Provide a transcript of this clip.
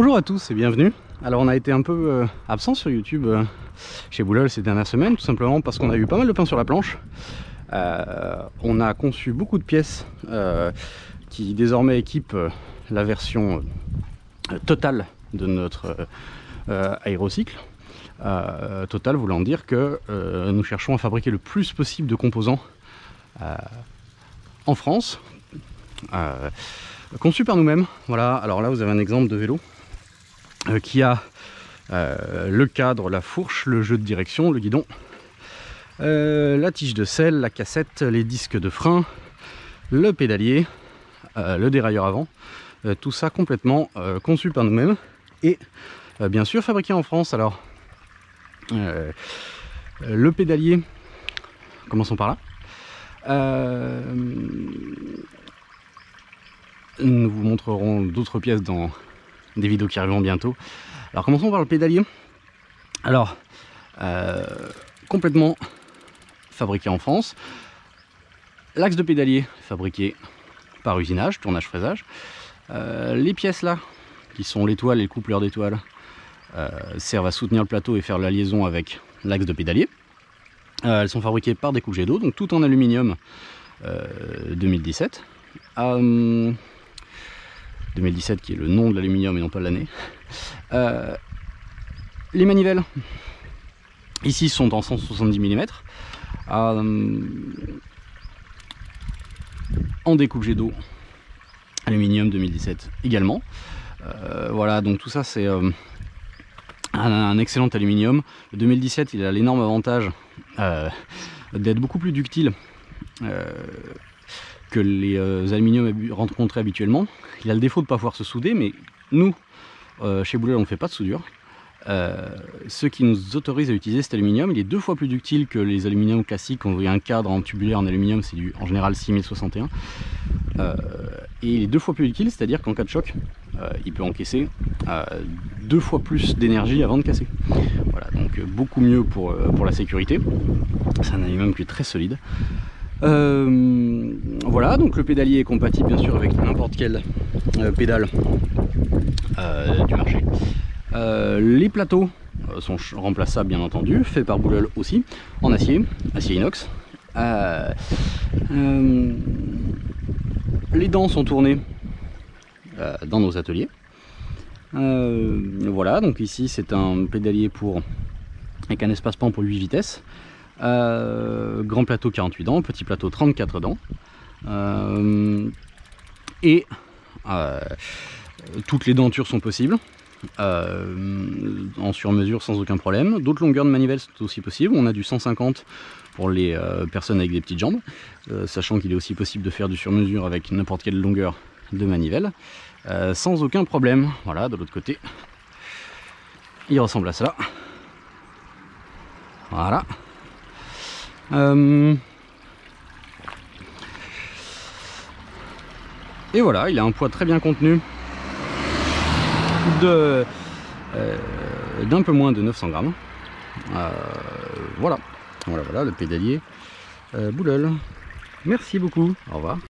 Bonjour à tous et bienvenue. Alors on a été un peu absent sur YouTube chez Boulogne ces dernières semaines, tout simplement parce qu'on a eu pas mal de pain sur la planche. On a conçu beaucoup de pièces qui désormais équipent la version totale de notre aérocycle. Total voulant dire que nous cherchons à fabriquer le plus possible de composants en France, conçus par nous-mêmes. Voilà, alors là vous avez un exemple de vélo qui a le cadre, la fourche, le jeu de direction, le guidon, la tige de selle, la cassette, les disques de frein, le pédalier, le dérailleur avant, tout ça complètement conçu par nous-mêmes et bien sûr fabriqué en France. Alors le pédalier, commençons par là. Nous vous montrerons d'autres pièces dans des vidéos qui arriveront bientôt. Alors commençons par le pédalier. Alors complètement fabriqué en France. L'axe de pédalier fabriqué par usinage, tournage, fraisage. Les pièces là, qui sont l'étoile et le coupleur d'étoile, servent à soutenir le plateau et faire la liaison avec l'axe de pédalier. Elles sont fabriquées par Découpe Jet d'eau, donc tout en aluminium 2017. 2017 qui est le nom de l'aluminium et non pas l'année. Les manivelles ici sont en 170 mm en découpe jet d'eau aluminium 2017 également. Voilà, donc tout ça c'est un excellent aluminium. Le 2017 il a l'énorme avantage d'être beaucoup plus ductile que les aluminiums rencontrés habituellement. Il a le défaut de ne pas pouvoir se souder, mais nous, chez Boulogne, on ne fait pas de soudure. Ce qui nous autorise à utiliser cet aluminium, il est 2 fois plus ductile que les aluminiums classiques. On voit un cadre en tubulaire en aluminium, c'est en général 6061. Et il est 2 fois plus ductile, c'est-à-dire qu'en cas de choc, il peut encaisser 2 fois plus d'énergie avant de casser. Voilà, donc beaucoup mieux pour la sécurité. C'est un aluminium qui est très solide. Voilà, donc le pédalier est compatible bien sûr avec n'importe quelle pédale du marché. Les plateaux sont remplaçables bien entendu, faits par Boulogne aussi, en acier inox. Les dents sont tournées dans nos ateliers. Voilà, donc ici c'est un pédalier avec un espace-pan pour 8 vitesses. Grand plateau 48 dents, petit plateau 34 dents, et toutes les dentures sont possibles en sur-mesure sans aucun problème. D'autres longueurs de manivelle sont aussi possibles. On a du 150 pour les personnes avec des petites jambes, sachant qu'il est aussi possible de faire du sur-mesure avec n'importe quelle longueur de manivelle sans aucun problème. Voilà, de l'autre côté il ressemble à cela. Voilà. Et voilà, il a un poids très bien contenu d'un peu moins de 900 grammes. Voilà, le pédalier Boulogne. Merci beaucoup, au revoir.